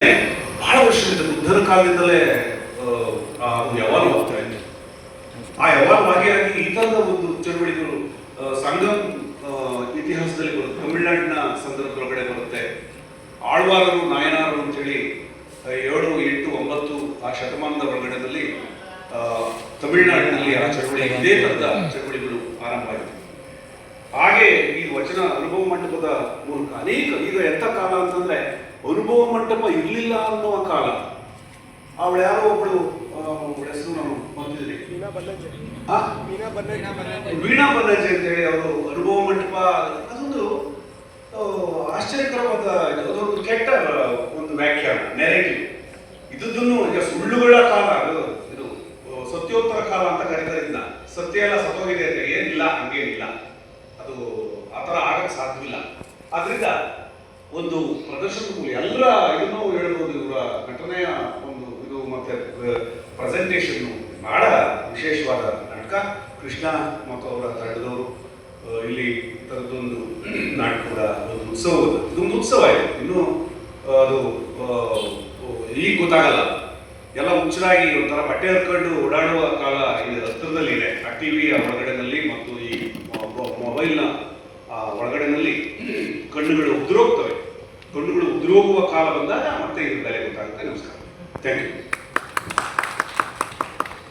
ಬಹಳ ವರ್ಷದಿಂದ ಬುದ್ಧರ ಕಾಲದಿಂದಲೇ ಅದು ಯಾವಾಗಲೂ ಇತ್ತು. ಆ ಯಾವಾಗವಾಗಿ ಈ ತರದ ಒಂದು ಚಳವಳಿಗಳು ಸಂಗಮ್ ಇತಿಹಾಸದಲ್ಲಿ ಬರುತ್ತೆ. ತಮಿಳುನಾಡಿನ ಸಂದರ್ಭದೊಳಗಡೆ ಬರುತ್ತೆ. ಆಳ್ವಾರರು ನಾಯನಾರು ಅಂತೇಳಿ 7, 8, 9 ಆ ಶತಮಾನದ ಒಳಗಡೆದಲ್ಲಿ ತಮಿಳುನಾಡಿನಲ್ಲಿ ಆ ಚಳವಳಿ ಇದೇ ತರದ ಚಳವಳಿಗಳು ಆರಂಭ ಆಯಿತು. ಹಾಗೆ ಈ ವಚನ ಅನುಭವ ಮಂಟಪದ ಮೂಲಕ ಅನೇಕ, ಈಗ ಎಂಥ ಕಾಲ ಅಂತಂದ್ರೆ ಅನುಭವ ಮಂಟಪ ಇರಲಿಲ್ಲ ಅನ್ನುವ ಕಾಲ. ಅವಳು ಯಾರೋ ಒಬ್ಬಳು ಹೆಸರು ನಾನು ಬಂದಿದ್ದೀನಿ, ವೀಣಾ ಬನ್ನಂಜೆ ಅಂತ ಹೇಳಿ ಅವರು ಅನುಭವ ಮಂಟಪ, ಅದೊಂದು ಆಶ್ಚರ್ಯಕರವಾದ, ಅದೊಂದು ಕೆಟ್ಟ ಒಂದು ವ್ಯಾಖ್ಯಾನ, ನೆರೆಟಿವ್. ಇದನ್ನು ಈಗ ಸುಳ್ಳುಗಳ ಕಾಲ, ಇದು ಸತ್ಯೋತ್ತರ ಕಾಲ ಅಂತ ಕರೀತಾರಿಂದ, ಸತ್ಯ ಎಲ್ಲ ಸತ್ತೋಗಿದೆ ಅಂತ ಏನಿಲ್ಲ, ಹಂಗೇನಿಲ್ಲ, ಅದು ಆ ಥರ ಆಗಕ್ಕೆ ಸಾಧ್ಯವಿಲ್ಲ. ಆದ್ರಿಂದ ಒಂದು ಪ್ರದರ್ಶನದ ಮೂಲ ಎಲ್ಲ ಇದನ್ನು ಹೇಳ್ಬೋದು. ಇವರ ನಟನೆಯ ಒಂದು ಇದು ಮತ್ತೆ ಪ್ರೆಸೆಂಟೇಷನ್ ಬಹಳ ವಿಶೇಷವಾದ ನಾಟಕ. ಕೃಷ್ಣ ಮತ್ತು ಅವರ ತಂಡದವರು ಇಲ್ಲಿ ಥರದ್ದೊಂದು ನಾಟಕದ ಒಂದು ಉತ್ಸವ, ಇದೊಂದು ಉತ್ಸವ ಇದೆ. ಇನ್ನು ಅದು ಈಗ ಗೊತ್ತಾಗಲ್ಲ, ಎಲ್ಲ ಹುಚ್ಚರಾಗಿ ಒಂಥರ ಬಟ್ಟೆ ಹರ್ಕೊಂಡು ಓಡಾಡುವ ಕಾಲ ಇದು ಹತ್ತಿರದಲ್ಲಿದೆ. ಆ ಟಿವಿಯ ಒಳಗಡೆನಲ್ಲಿ ಮತ್ತು ಈ ಮೊಬೈಲ್ನ ಒಳಗಡೆನಲ್ಲಿ ಕಣ್ಣುಗಳು ಉದುರೋಗ್ತವೆ. ಕಣ್ಣುಗಳು ಉದುರೋಗುವ ಕಾಲ ಬಂದಾಗ ಮತ್ತೆ ಇದು ಬೆಲೆ ಗೊತ್ತಾಗುತ್ತೆ. ನಮಸ್ಕಾರ, ಥ್ಯಾಂಕ್ ಯು.